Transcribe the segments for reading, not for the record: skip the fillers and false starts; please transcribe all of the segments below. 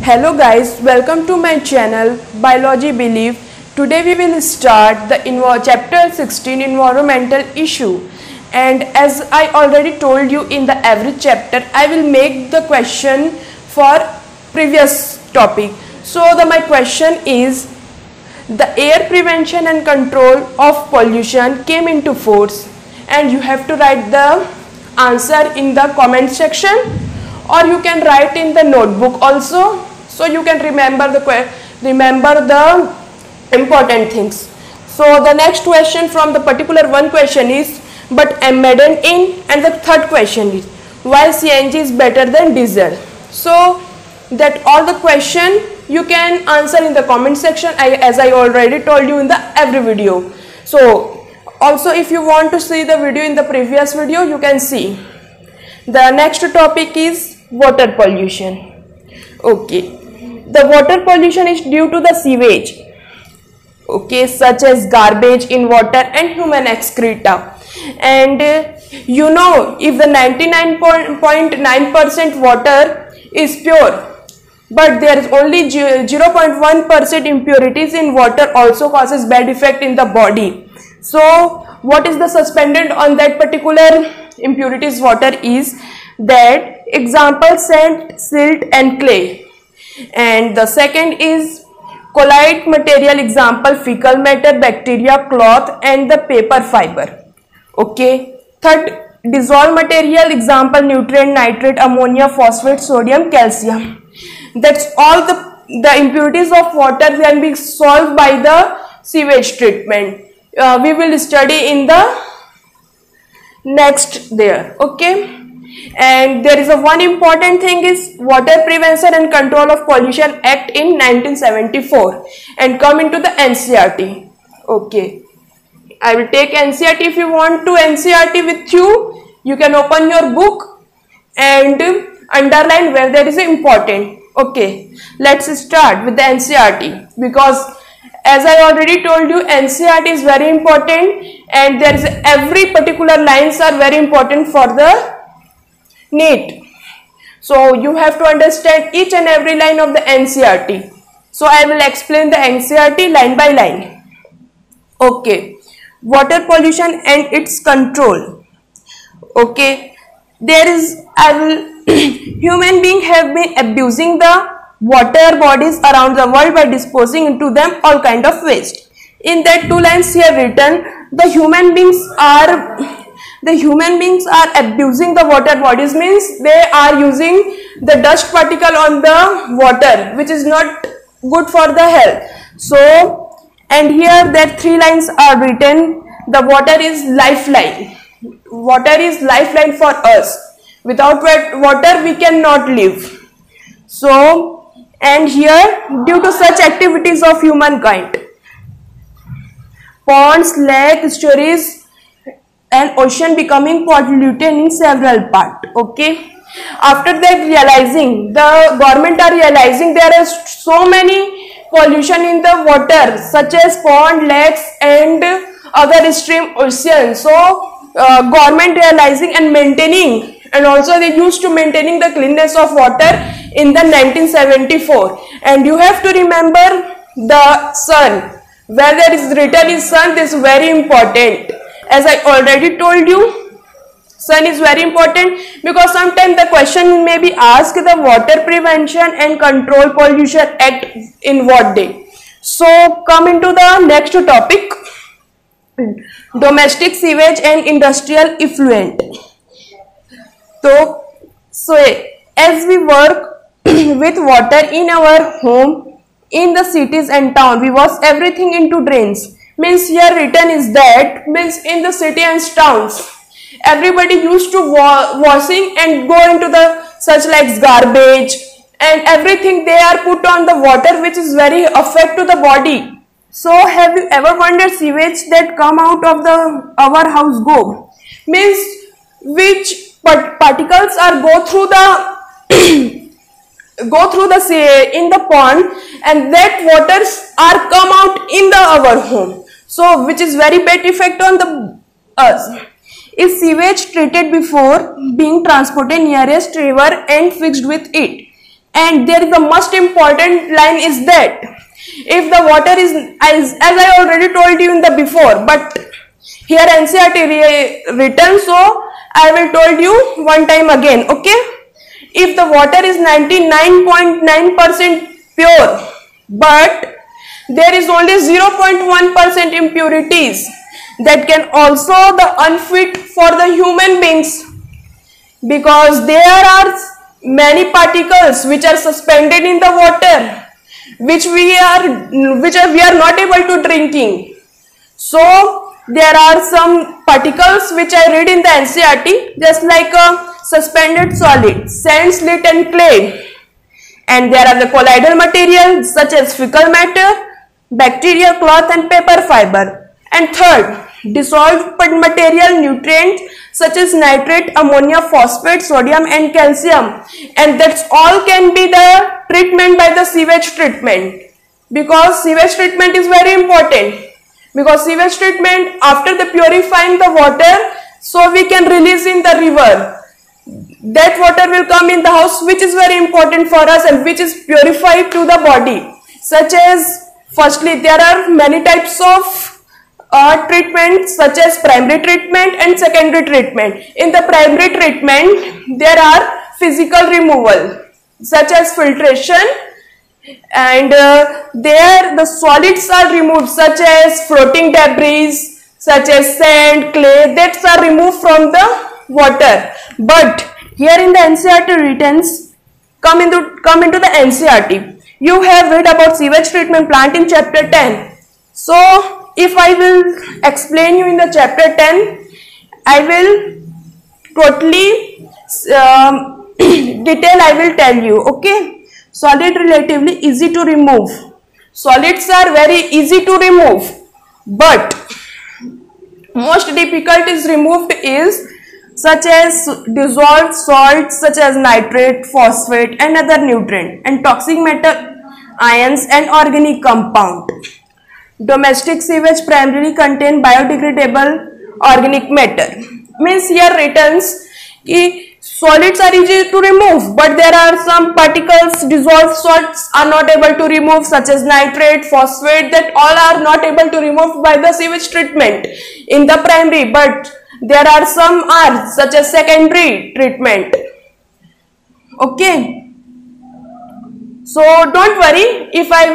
Hello guys, welcome to my channel Biology Belief. Today we will start the chapter 16 environmental issue, and as I already told you in the average chapter, I will make the question for previous topic. So my question is, the air prevention and control of pollution came into force, and you have to write the answer in the comment section, or you can write in the notebook also, so you can remember the important things. So the next question from the particular one question is, but embedded in, and the third question is, why CNG is better than diesel? So that all the question you can answer in the comment section, as I already told you in the every video. So also if you want to see the video in the previous video, you can see. The next topic is water pollution. Okay, the water pollution is due to the sewage, okay, such as garbage in water and human excreta. And you know, if the 99.9% water is pure, but there is only 0.1% impurities in water, also causes bad effect in the body. So what is the suspended on that particular impurities water is that example sand, silt and clay. And the second is colloid material, example fecal matter, bacteria, cloth and the paper fiber. Okay. Third, dissolved material, example nutrient, nitrate, ammonia, phosphate, sodium, calcium. That's all the impurities of water can be solved by the sewage treatment. We will study in the next there. Okay. And there is a one important thing is Water Prevention and Control of Pollution Act in 1974, and come into the NCERT. Okay, I will take NCERT. If you want to NCERT with you, you can open your book and underline where there is important. Okay, let's start with the NCERT, because as I already told you, NCERT is very important, and there is every particular lines are very important for the NEET. So you have to understand each and every line of the NCERT. So I will explain the NCERT line by line. Okay, water pollution and its control. Okay, there is human beings have been abusing the water bodies around the world by disposing into them all kind of waste. In that two lines here written, the human beings are abusing the water bodies, means they are using the dust particle on the water, which is not good for the health. So, and here that three lines are written, the water is lifeline. Water is lifeline for us. Without water we cannot live. So, and here, due to such activities of humankind, ponds, lakes, estuaries and ocean becoming polluted in several parts. Okay, after that realizing, the government are realizing there are so many pollution in the water, such as pond, lakes and other stream, ocean. So government realizing and maintaining, and also they used to maintaining the cleanness of water in the 1974. And you have to remember the sun, where there is written is sun, this is very important. As I already told you, sun is very important, because sometimes the question may be asked, the Water Prevention and Control Pollution Act in what day. So come into the next topic, domestic sewage and industrial effluent. So as we work with water in our home, in the cities and town, we wash everything into drains. Means here written is that, means in the city and towns, everybody used to washing and go into the such like garbage and everything they are put on the water, which is very affect to the body. So have you ever wondered sewage that come out of our house go? Means which particles are go through the in the pond, and that waters are come out in our home. So which is very bad effect on the us. Is sewage treated before being transported nearest river and fixed with it? And there is the most important line is that if the water is, as I already told you in the before, but here NCERT written, so I will told you one time again, okay? If the water is 99.9% pure, but there is only 0.1% impurities, that can also the unfit for the human beings, because there are many particles which are suspended in the water, which we are not able to drinking. So there are some particles which I read in the NCERT, just like a suspended solid, sand, slit and clay. And there are the colloidal materials such as fecal matter, bacteria, cloth and paper fiber. And third, dissolved material nutrients such as nitrate, ammonia, phosphate, sodium and calcium. And that's all can be the treatment by the sewage treatment, because sewage treatment is very important. Because sewage treatment, after the purifying the water, so we can release in the river. That water will come in the house, which is very important for us and which is purified to the body. Such as, firstly, there are many types of treatment, such as primary treatment and secondary treatment. In the primary treatment, there are physical removal, such as filtration, and there the solids are removed, such as floating debris, such as sand, clay, that are removed from the water. But here in the NCERT writtens, come into the NCERT, you have read about sewage treatment plant in chapter 10. So if I will explain you in the chapter 10, I will totally detail I will tell you, okay? Solid relatively easy to remove. Solids are very easy to remove, but most difficult is removed is such as dissolved salts such as nitrate, phosphate and other nutrient, and toxic metal ions and organic compound. Domestic sewage primarily contain biodegradable organic matter. Means here returns solids are easy to remove, but there are some particles, dissolved salts are not able to remove, such as nitrate, phosphate, that all are not able to remove by the sewage treatment in the primary, but there are some are such as secondary treatment. Okay, so don't worry, if I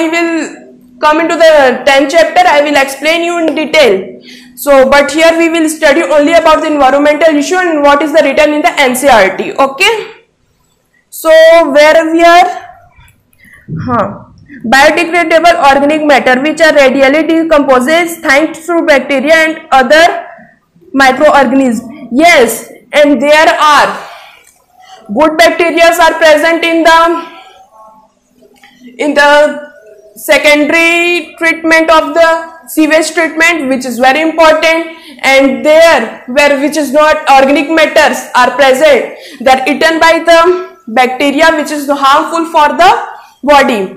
will come into the 10th chapter, I will explain you in detail. So, but here we will study only about the environmental issue and what is the written in the NCERT. Okay. So, where we are? Biodegradable organic matter which are readily decomposes thanks to bacteria and other microorganisms. Yes, and there are good bacteria are present in the secondary treatment of the sewage treatment, which is very important, and there where which is not organic matters are present, they are eaten by the bacteria which is harmful for the body.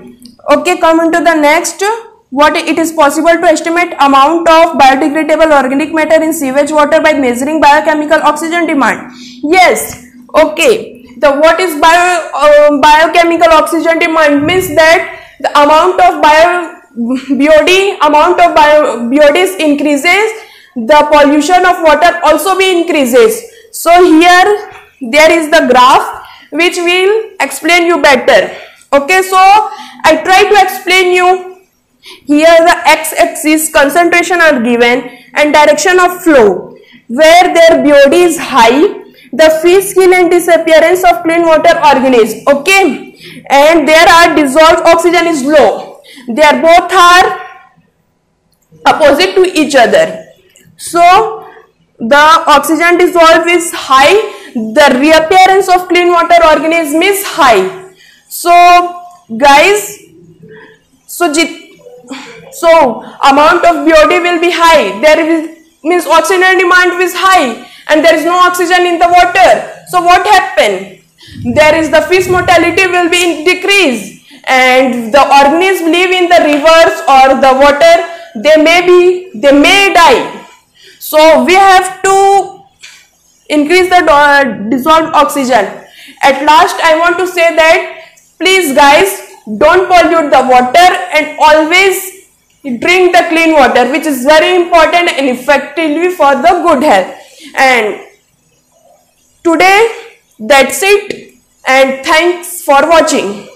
Okay, come into the next. What it is possible to estimate amount of biodegradable organic matter in sewage water by measuring biochemical oxygen demand. Yes, okay. The what is biochemical oxygen demand means that the amount of BOD increases, the pollution of water also be increases. So here there is the graph which will explain you better. Okay, so I try to explain you. Here the x-axis concentration are given and direction of flow. Where their BOD is high, the freeze, kill and disappearance of clean water organisms. Okay, and there are dissolved oxygen is low. They are both are opposite to each other. So the oxygen dissolved is high, the reappearance of clean water organism is high. So guys, so amount of BOD will be high. There means oxygen demand is high and there is no oxygen in the water. So what happened? There is the fish mortality will be decreased and the organisms live in the rivers or the water, they may die. So we have to increase the dissolved oxygen, At last, I want to say that please guys, don't pollute the water and always drink the clean water, which is very important and effectively for the good health. And today that's it, and thanks for watching.